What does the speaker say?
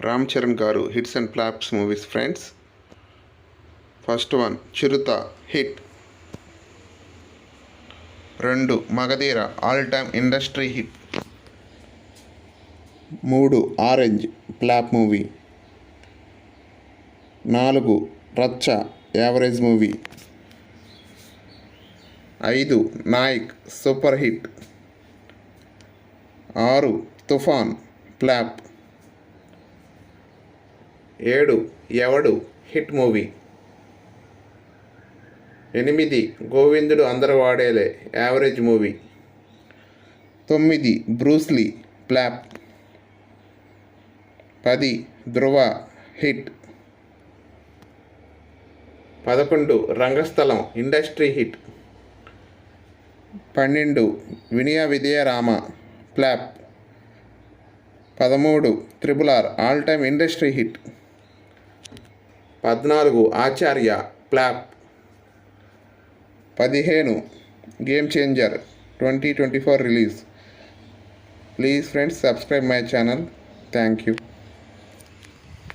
రామ్ చరణ్ గారు hits and flops movies friends. First one Chirutha hit. 2 Magadheera all time industry hit. 3 orange flop movie. 4 Racha average movie. 5 Nayak super hit. 6 Toofan flop. 7 ఎవడు hit movie. 8 Govindudu Andaru Vadele average movie. 9 Bruce Lee flop. 10 Dhruva hit. 11 Rangasthalam industry hit. 12 Vinaya Vijaya Rama flop. 13 RRR all time industry hit. 14 Acharya flop. 15 game changer 2024 release. Please friends subscribe my channel. Thank you.